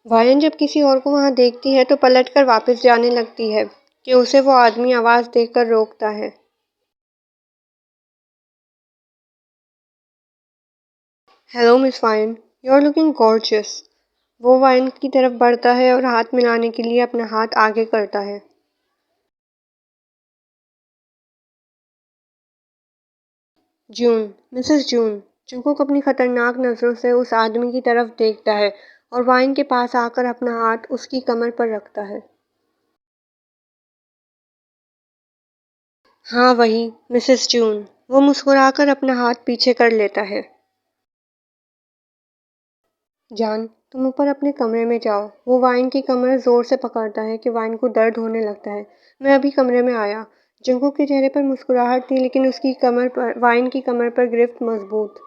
वायन जब किसी और को वहां देखती है तो पलटकर वापस जाने लगती है कि उसे वो आदमी आवाज देकर रोकता है। Hello Miss Wayan, you are looking gorgeous. वो वायन की तरफ बढ़ता है और हाथ मिलाने के लिए अपना हाथ आगे करता है। जून, मिसेस जून। जंगकुक अपनी खतरनाक नजरों से उस आदमी की तरफ देखता है और वाइन के पास आकर अपना हाथ उसकी कमर पर रखता है। हाँ वही, मिसेस जून। वो मुस्कुराकर अपना हाथ पीछे कर लेता है। जान, तुम ऊपर अपने कमरे में जाओ। वो वाइन की कमर जोर से पकड़ता है कि वाइन को दर्द होने लगता है। मैं अभी कमरे में आया। जंगकुक के चेहरे पर मुस्कुराहट थी लेकिन उसकी कमर पर वाइन की कमर पर गिरफ्त मजबूत।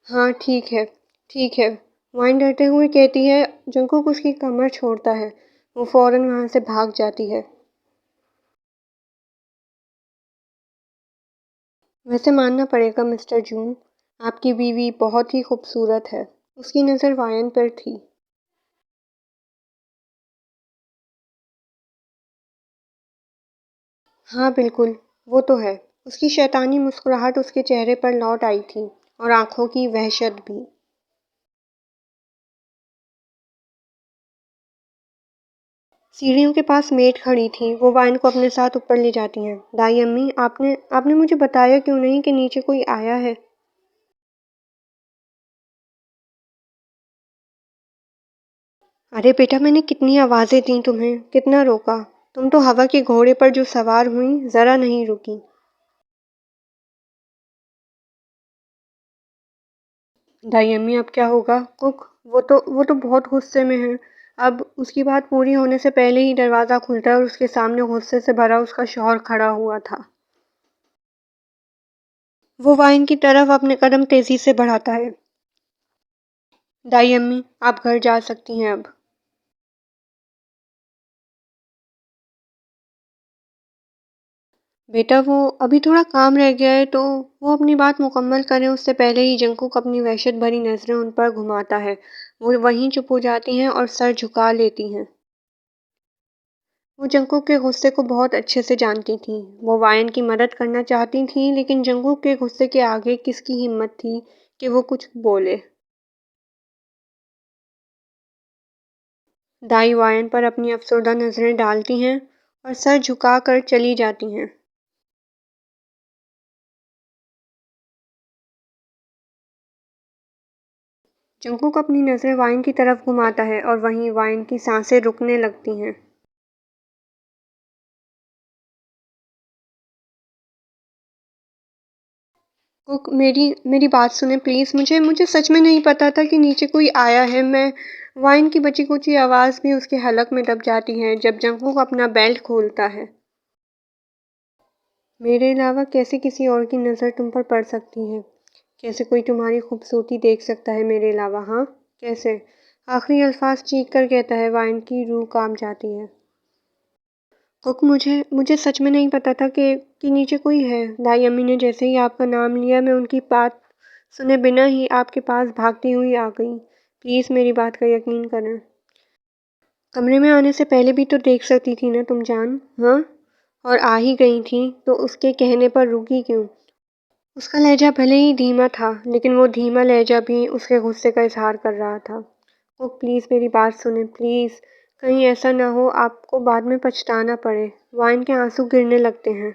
हाँ ठीक है, ठीक है। वाइन डरते हुए कहती है। जंगकुक उसकी कमर छोड़ता है। वो फौरन वहां से भाग जाती है। वैसे मानना पड़ेगा मिस्टर जून, आपकी बीवी बहुत ही खूबसूरत है। उसकी नज़र वायन पर थी। हाँ बिल्कुल, वो तो है। उसकी शैतानी मुस्कुराहट उसके चेहरे पर लौट आई थी और आंखों की वहशत भी। सीढ़ियों के पास मेड खड़ी थी। वो वाइन को अपने साथ ऊपर ले जाती हैं। दाई अम्मी, आपने आपने मुझे बताया क्यों नहीं कि नीचे कोई आया है। अरे बेटा, मैंने कितनी आवाजें दी तुम्हें, कितना रोका। तुम तो हवा के घोड़े पर जो सवार हुई, जरा नहीं रुकी। दाई अम्मी, अब क्या होगा? कुक, वो तो बहुत गुस्से में है। अब उसकी बात पूरी होने से पहले ही दरवाज़ा खुलता है और उसके सामने गुस्से से भरा उसका शौहर खड़ा हुआ था। वो वाइन की तरफ अपने कदम तेजी से बढ़ाता है। दाई अम्मी, आप घर जा सकती हैं अब। बेटा, वो अभी थोड़ा काम रह गया है, तो वो अपनी बात मुकम्मल करें उससे पहले ही जंकुक अपनी वहशत भरी नज़रें उन पर घुमाता है। वो वहीं चुप हो जाती हैं और सर झुका लेती हैं। वो जंकुक के गुस्से को बहुत अच्छे से जानती थी। वो वायन की मदद करना चाहती थी लेकिन जंकुक के गुस्से के आगे किसकी हिम्मत थी कि वो कुछ बोले। दाई वायन पर अपनी अफसरदा नज़रें डालती हैं और सर झुकाकर चली जाती हैं। जंकुक अपनी नज़रें वाइन की तरफ घुमाता है और वहीं वाइन की सांसें रुकने लगती हैं। कुक, मेरी मेरी बात सुने प्लीज़। मुझे मुझे सच में नहीं पता था कि नीचे कोई आया है। मैं वाइन की बची कुची आवाज़ भी उसके हलक में दब जाती है जब जंकुक अपना बेल्ट खोलता है। मेरे अलावा कैसे किसी और की नज़र तुम पर पड़ सकती है? कैसे कोई तुम्हारी खूबसूरती देख सकता है मेरे अलावा? हाँ, कैसे? आखिरी अल्फाज चीख कर कहता है। वाइन की रूह कांप जाती है। कुक, मुझे मुझे सच में नहीं पता था कि नीचे कोई है। दाई अम्मी ने जैसे ही आपका नाम लिया, मैं उनकी बात सुने बिना ही आपके पास भागती हुई आ गई। प्लीज़ मेरी बात का यकीन करें। कमरे में आने से पहले भी तो देख सकती थी ना तुम जान, हाँ? और आ ही गई थी तो उसके कहने पर रुकी क्यों? उसका लहजा भले ही धीमा था लेकिन वो धीमा लहजा भी उसके गुस्से का इजहार कर रहा था। ओ प्लीज़ मेरी बात सुने, प्लीज़। कहीं ऐसा ना हो आपको बाद में पछताना पड़े। वाइन के आंसू गिरने लगते हैं।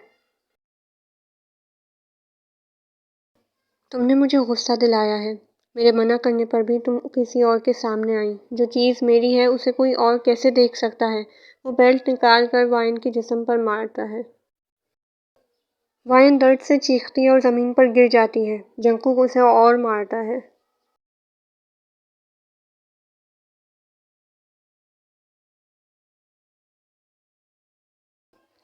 तुमने मुझे गुस्सा दिलाया है। मेरे मना करने पर भी तुम किसी और के सामने आई। जो चीज़ मेरी है उसे कोई और कैसे देख सकता है? वो बेल्ट निकाल कर वाइन के जिस्म पर मारता है। वाइन दर्द से चीखती है और ज़मीन पर गिर जाती है। जंकुक उसे और मारता है।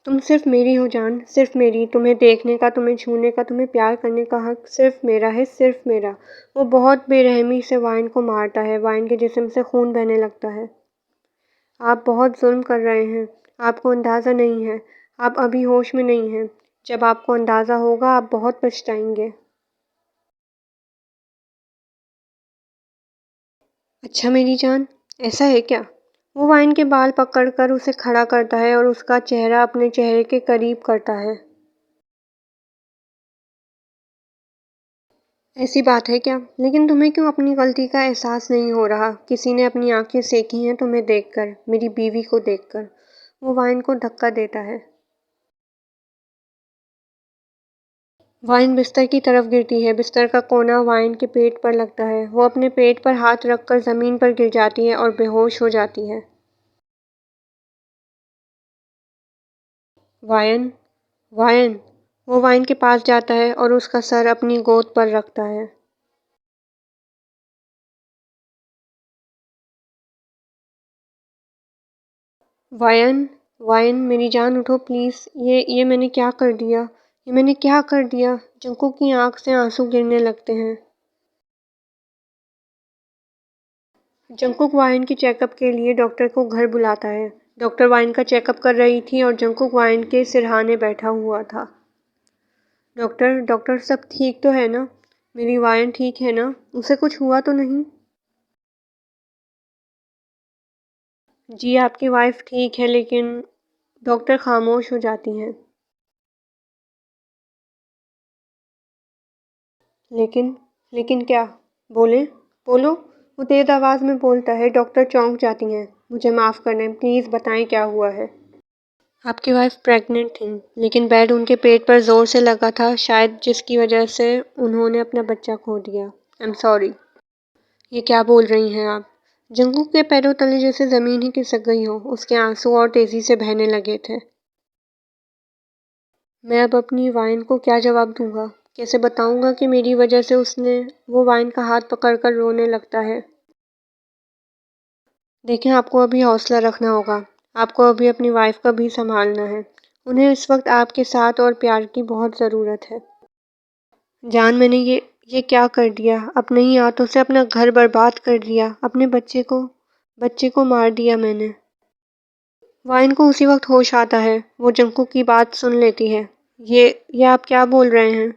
तुम सिर्फ मेरी हो जान, सिर्फ मेरी। तुम्हें देखने का, तुम्हें छूने का, तुम्हें प्यार करने का हक सिर्फ मेरा है, सिर्फ मेरा। वो बहुत बेरहमी से वाइन को मारता है। वाइन के जिस्म से खून बहने लगता है। आप बहुत जुल्म कर रहे हैं। आपको अंदाज़ा नहीं है। आप अभी होश में नहीं हैं। जब आपको अंदाज़ा होगा आप बहुत पछताएंगे। अच्छा मेरी जान, ऐसा है क्या? वो वाइन के बाल पकड़कर उसे खड़ा करता है और उसका चेहरा अपने चेहरे के करीब करता है। ऐसी बात है क्या? लेकिन तुम्हें क्यों अपनी गलती का एहसास नहीं हो रहा? किसी ने अपनी आंखें सेकी हैं तुम्हें देखकर, मेरी बीवी को देखकर। वो वाइन को धक्का देता है। वाइन बिस्तर की तरफ गिरती है। बिस्तर का कोना वाइन के पेट पर लगता है। वो अपने पेट पर हाथ रखकर जमीन पर गिर जाती है और बेहोश हो जाती है। वायन, वायन। वो वाइन के पास जाता है और उसका सर अपनी गोद पर रखता है। वायन, वायन मेरी जान उठो प्लीज़। ये मैंने क्या कर दिया? ये मैंने क्या कर दिया? जंकुक की आंख से आंसू गिरने लगते हैं। जंकुक वाइन की चेकअप के लिए डॉक्टर को घर बुलाता है। डॉक्टर वाइन का चेकअप कर रही थी और जंकुक वाइन के सिरहाने बैठा हुआ था। डॉक्टर, डॉक्टर सब ठीक तो है ना? मेरी वाइन ठीक है ना? उसे कुछ हुआ तो नहीं? जी आपकी वाइफ ठीक है लेकिन डॉक्टर खामोश हो जाती हैं। लेकिन लेकिन क्या? बोलें, बोलो। वो तेज़ आवाज़ में बोलता है। डॉक्टर चौंक जाती हैं। मुझे माफ़ करें, प्लीज़ बताएं क्या हुआ है। आपकी वाइफ प्रेग्नेंट थी लेकिन बेड उनके पेट पर ज़ोर से लगा था, शायद जिसकी वजह से उन्होंने अपना बच्चा खो दिया। I am sorry. ये क्या बोल रही हैं आप? जंगूक के पैरों तले जैसे ज़मीन ही खिसक गई हो। उसके आंसू और तेज़ी से बहने लगे थे। मैं अब अपनी वाइन को क्या जवाब दूंगा? कैसे बताऊंगा कि मेरी वजह से उसने वो वाइन का हाथ पकड़कर रोने लगता है। देखें, आपको अभी हौसला रखना होगा। आपको अभी अपनी वाइफ का भी संभालना है। उन्हें इस वक्त आपके साथ और प्यार की बहुत ज़रूरत है। जान, मैंने ये क्या कर दिया? अपने ही हाथों से अपना घर बर्बाद कर दिया। अपने बच्चे को मार दिया मैंने। वाइन को उसी वक्त होश आता है। वो जंकू की बात सुन लेती है। ये आप क्या बोल रहे हैं?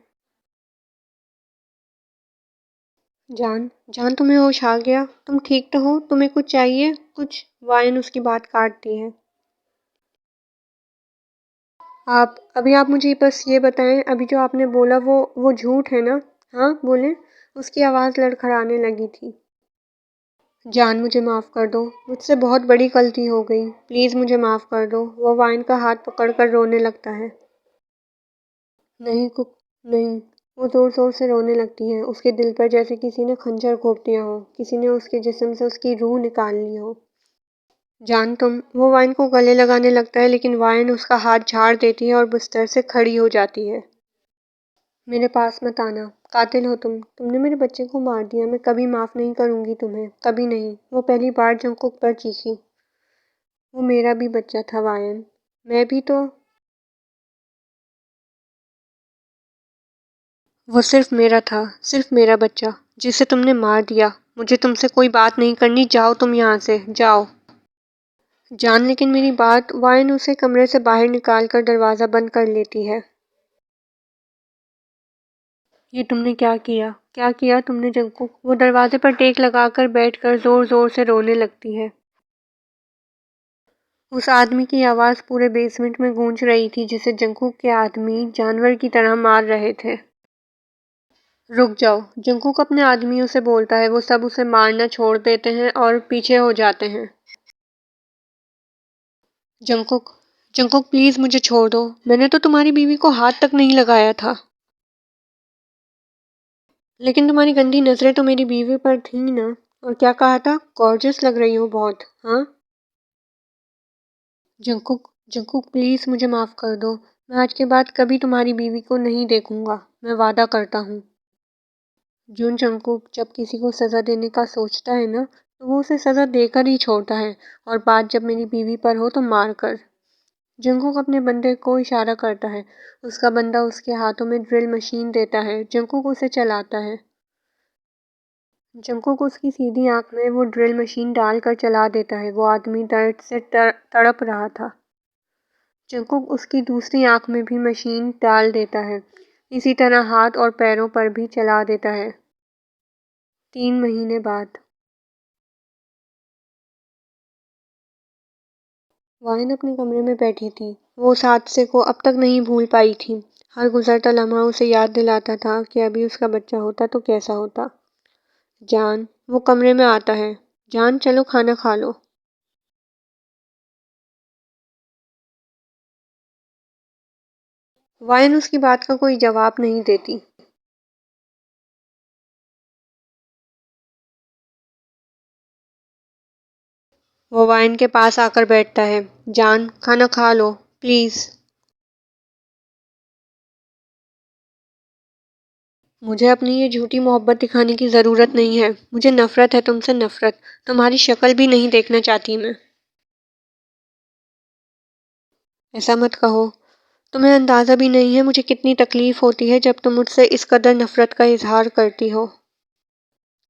जान, जान तुम्हें होश आ गया? तुम ठीक तो हो? तुम्हें कुछ चाहिए? कुछ? वाइन उसकी बात काटती है। आप मुझे बस ये बताएं, अभी जो आपने बोला वो झूठ है ना? हाँ, बोलें। उसकी आवाज़ लड़खड़ाने लगी थी। जान, मुझे माफ़ कर दो। मुझसे बहुत बड़ी गलती हो गई। प्लीज़ मुझे माफ़ कर दो। वो वाइन का हाथ पकड़कर रोने लगता है। नहीं कुक, नहीं। वो ज़ोर-ज़ोर से रोने लगती है। उसके दिल पर जैसे किसी ने खंजर घोंप दिया हो। किसी ने उसके जिस्म से उसकी रूह निकाल ली हो। जान, वो वाइन को गले लगाने लगता है लेकिन वाइन उसका हाथ झाड़ देती है और बिस्तर से खड़ी हो जाती है। मेरे पास मत आना। कातिल हो तुम। तुमने मेरे बच्चे को मार दिया। मैं कभी माफ़ नहीं करूँगी तुम्हें, कभी नहीं। वो पहली बार जंकुक पर चीखी। वो मेरा भी बच्चा था वायन। मैं भी तो। वो सिर्फ मेरा था, सिर्फ मेरा बच्चा, जिसे तुमने मार दिया। मुझे तुमसे कोई बात नहीं करनी। जाओ तुम यहाँ से, जाओ। जान, लेकिन मेरी बात। वायन उसे कमरे से बाहर निकाल कर दरवाज़ा बंद कर लेती है। ये तुमने क्या किया? क्या किया तुमने जंकुक? वो दरवाजे पर टेक लगाकर बैठकर जोर जोर से रोने लगती है। उस आदमी की आवाज़ पूरे बेसमेंट में गूंज रही थी जिसे जंकुक के आदमी जानवर की तरह मार रहे थे। रुक जाओ, जंकुक अपने आदमियों से बोलता है। वो सब उसे मारना छोड़ देते हैं और पीछे हो जाते हैं। जंकुक, जंकुक प्लीज़ मुझे छोड़ दो। मैंने तो तुम्हारी बीवी को हाथ तक नहीं लगाया था। लेकिन तुम्हारी गंदी नज़रें तो मेरी बीवी पर थी ना। और क्या कहा था? गॉर्जियस लग रही हो बहुत। हाँ? जंकुक, जंकुक प्लीज़ मुझे माफ़ कर दो। मैं आज के बाद कभी तुम्हारी बीवी को नहीं देखूंगा। मैं वादा करता हूँ। जून, जंकुक जब किसी को सज़ा देने का सोचता है ना, तो वो उसे सज़ा देकर ही छोड़ता है। और बात जब मेरी बीवी पर हो तो मार कर। जंकुक अपने बंदे को इशारा करता है। उसका बंदा उसके हाथों में ड्रिल मशीन देता है। जंकुक उसे चलाता है। जंकुक उसकी सीधी आंख में वो ड्रिल मशीन डालकर चला देता है। वो आदमी दर्द से तड़प रहा था। जंकुक उसकी दूसरी आंख में भी मशीन डाल देता है। इसी तरह हाथ और पैरों पर भी चला देता है। 3 महीने बाद। वायन अपने कमरे में बैठी थी। वो उस हादसे को अब तक नहीं भूल पाई थी। हर गुजरता लम्हा उसे याद दिलाता था कि अभी उसका बच्चा होता तो कैसा होता। जान, वो कमरे में आता है। जान, चलो खाना खा लो। वायन उसकी बात का कोई जवाब नहीं देती। वो वायन के पास आकर बैठता है। जान, खाना खा लो, प्लीज। मुझे अपनी ये झूठी मोहब्बत दिखाने की ज़रूरत नहीं है। मुझे नफ़रत है तुमसे, नफ़रत। तुम्हारी शक्ल भी नहीं देखना चाहती मैं। ऐसा मत कहो। तुम्हें अंदाज़ा भी नहीं है मुझे कितनी तकलीफ़ होती है जब तुम मुझसे इस कदर नफ़रत का इज़हार करती हो।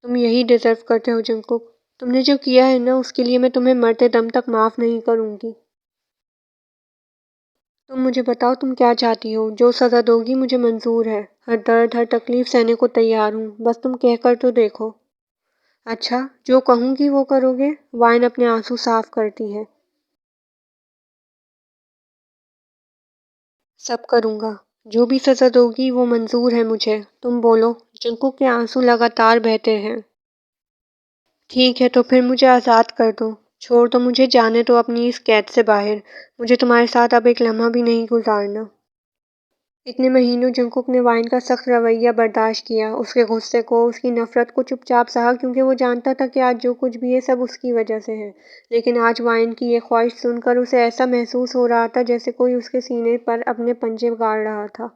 तुम यही डिज़र्व करते हो जंगकुक। तुमने जो किया है ना उसके लिए मैं तुम्हें मरते दम तक माफ़ नहीं करूँगी। तुम मुझे बताओ तुम क्या चाहती हो? जो सज़ा दोगी मुझे मंज़ूर है। हर दर्द, हर तकलीफ़ सहने को तैयार हूँ। बस तुम कहकर तो देखो। अच्छा, जो कहूँगी वो करोगे? वाइन अपने आंसू साफ करती है। सब करूँगा। जो भी सज़ा दोगी वो मंज़ूर है मुझे। तुम बोलो। जंकू के आंसू लगातार बहते हैं। ठीक है तो फिर मुझे आज़ाद कर दो। छोड़ दो मुझे, जाने दो अपनी इस कैद से बाहर। मुझे तुम्हारे साथ अब एक लम्हा भी नहीं गुजारना। इतने महीनों जंकुक ने वाइन का सख्त रवैया बर्दाश्त किया, उसके गुस्से को, उसकी नफरत को चुपचाप सहा क्योंकि वो जानता था कि आज जो कुछ भी है सब उसकी वजह से है। लेकिन आज वाइन की ये ख्वाहिश सुनकर उसे ऐसा महसूस हो रहा था जैसे कोई उसके सीने पर अपने पंजे गाड़ रहा था।